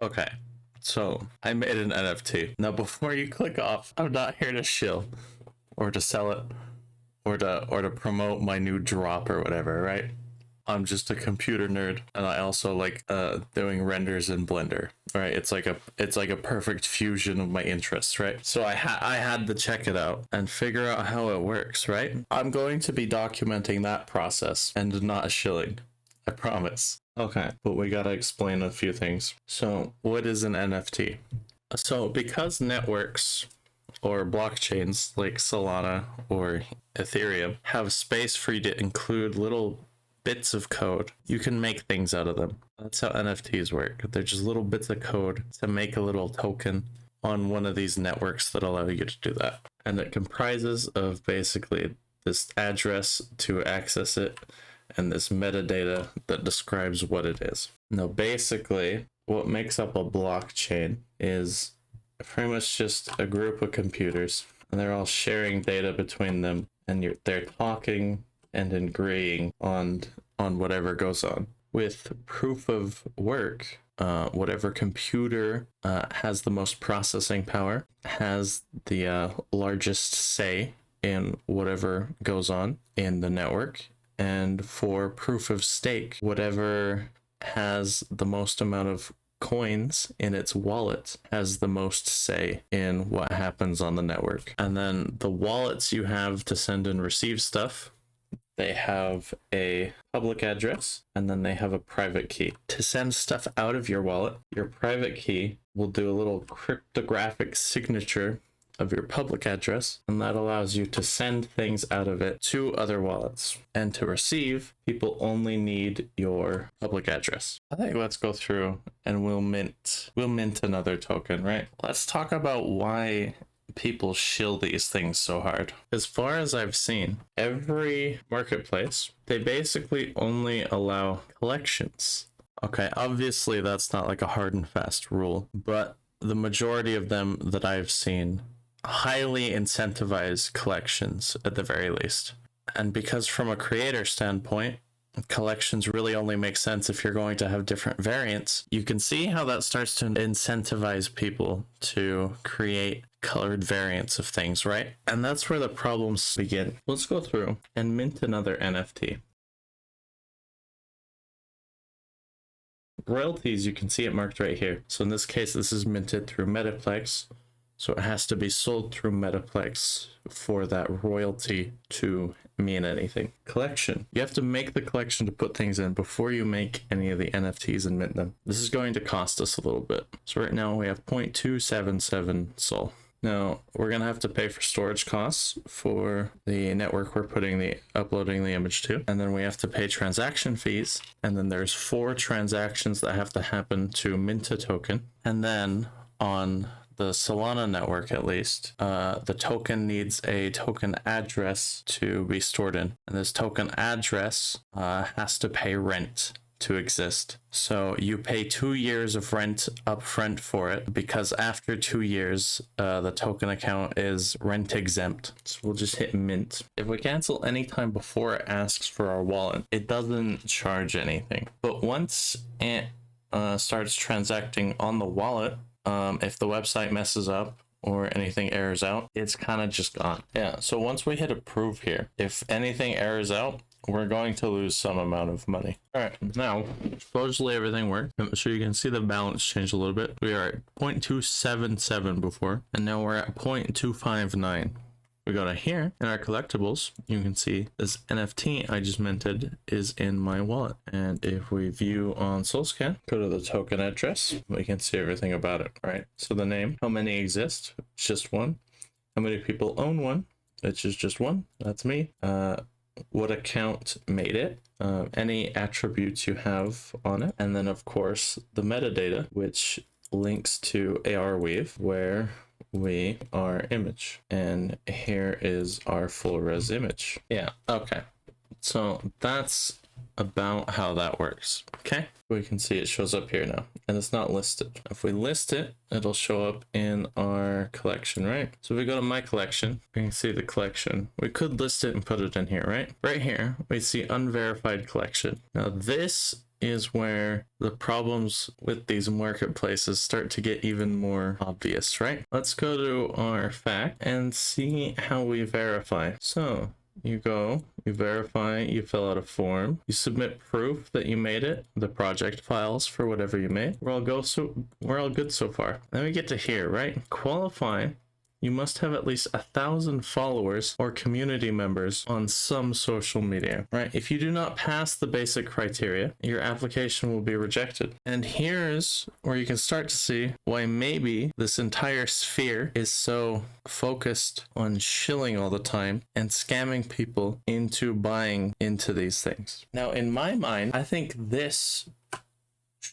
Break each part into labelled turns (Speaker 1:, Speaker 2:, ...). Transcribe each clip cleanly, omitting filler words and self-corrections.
Speaker 1: Okay, so I made an NFT. Now, before you click off, I'm not here to shill or to sell it or to promote my new drop or whatever, right? I'm just a computer nerd, and I also like doing renders in Blender. Right? It's like a perfect fusion of my interests, right? So I had to check it out and figure out how it works, right? I'm going to be documenting that process and not shilling. I promise. Okay, but we gotta explain a few things. So, what is an NFT? So, because networks or blockchains like Solana or Ethereum have space for you to include little bits of code, you can make things out of them. That's how NFTs work. They're just little bits of code to make a little token on one of these networks that allow you to do that. And it comprises of basically this address to access it and this metadata that describes what it is. Now, basically, what makes up a blockchain is pretty much just a group of computers, and they're all sharing data between them, and they're talking and agreeing on whatever goes on. With proof of work, whatever computer has the most processing power has the largest say in whatever goes on in the network. And for proof of stake, whatever has the most amount of coins in its wallet has the most say in what happens on the network. And then the wallets you have to send and receive stuff, they have a public address and then they have a private key. To send stuff out of your wallet, your private key will do a little cryptographic signature of your public address, and that allows you to send things out of it to other wallets. And to receive, people only need your public address. I think let's go through and we'll mint another token, right? Let's talk about why people shill these things so hard. As far as I've seen, every marketplace, they basically only allow collections. Okay, obviously that's not like a hard and fast rule, but the majority of them that I've seen highly incentivize collections at the very least. And because from a creator standpoint, collections really only make sense if you're going to have different variants, you can see how that starts to incentivize people to create colored variants of things, right? And that's where the problems begin. Let's go through and mint another NFT. Royalties, you can see it marked right here. So in this case, this is minted through Metaplex. So it has to be sold through Metaplex for that royalty to mean anything. Collection. You have to make the collection to put things in before you make any of the NFTs and mint them. This is going to cost us a little bit. So right now we have 0.277 Sol. Now we're gonna have to pay for storage costs for the network we're uploading the image to, and then we have to pay transaction fees, and then there's 4 transactions that have to happen to mint a token, and then on the Solana network, at least, the token needs a token address to be stored in. And this token address has to pay rent to exist. So you pay 2 years of rent upfront for it, because after 2 years, the token account is rent exempt. So we'll just hit mint. If we cancel anytime before it asks for our wallet, it doesn't charge anything. But once it starts transacting on the wallet, if the website messes up or anything errors out, it's kind of just gone. Yeah, so once we hit approve here, if anything errors out, we're going to lose some amount of money. All right, now, supposedly everything worked. So you can see the balance change a little bit. We are at 0.277 before, and now we're at 0.259. We go to here in our collectibles, you can see this NFT I just minted is in my wallet. And if we view on SoulScan, go to the token address, we can see everything about it, right? So the name, how many exist? It's just one. How many people own one? Which is just one. That's me. What account made it? Any attributes you have on it. And then of course the metadata, which links to Arweave, where our image, and here is our full res image. Yeah, okay, so that's about how that works. Okay, we can see it shows up here now, and it's not listed. If we list it, it'll show up in our collection, right? So if we go to my collection, we can see the collection. We could list it and put it in here, right? Right here we see unverified collection. Now this is where the problems with these marketplaces start to get even more obvious, right? Let's go to our fact and see how we verify. So you go, you verify, you fill out a form, you submit proof that you made it, the project files for whatever you made. We're all good so far. Then we get to here, right? Qualify. You must have at least 1,000 followers or community members on some social media, right? If you do not pass the basic criteria, your application will be rejected. And here's where you can start to see why maybe this entire sphere is so focused on shilling all the time and scamming people into buying into these things. Now, in my mind, I think this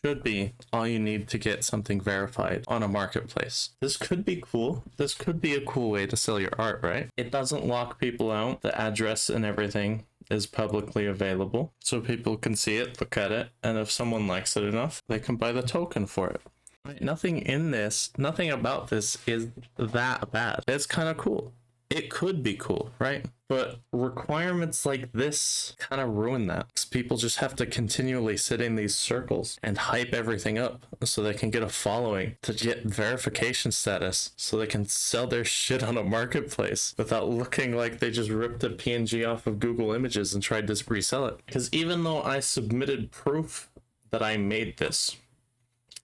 Speaker 1: should be all you need to get something verified on a marketplace. This could be cool. This could be a cool way to sell your art, right? It doesn't lock people out. The address and everything is publicly available, so people can see it, look at it, and if someone likes it enough, they can buy the token for it. Right? Nothing about this is that bad. It's kind of cool. It could be cool, right? But requirements like this kind of ruin that, because people just have to continually sit in these circles and hype everything up so they can get a following to get verification status so they can sell their shit on a marketplace without looking like they just ripped a PNG off of Google Images and tried to resell it. Because even though I submitted proof that I made this,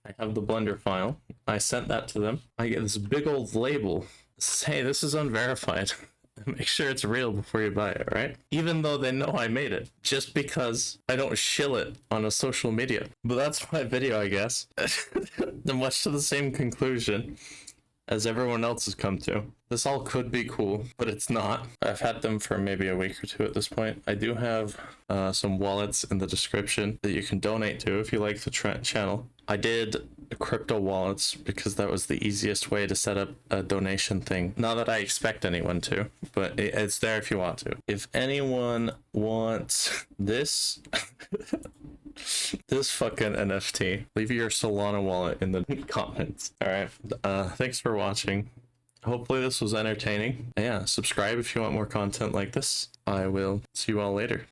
Speaker 1: I have the Blender file, I sent that to them, I get this big old label. Hey, this is unverified. Make sure it's real before you buy it, right? Even though they know I made it, just because I don't shill it on a social media. But that's my video, I guess. Much to the same conclusion as everyone else has come to. This all could be cool, but it's not. I've had them for maybe a week or two at this point. I do have some wallets in the description that you can donate to if you like the channel. I did crypto wallets because that was the easiest way to set up a donation thing. Not that I expect anyone to, but it's there if you want to. If anyone wants this, this fucking NFT, leave your Solana wallet in the comments. All right. Thanks for watching. Hopefully this was entertaining. Yeah, subscribe if you want more content like this. I will see you all later.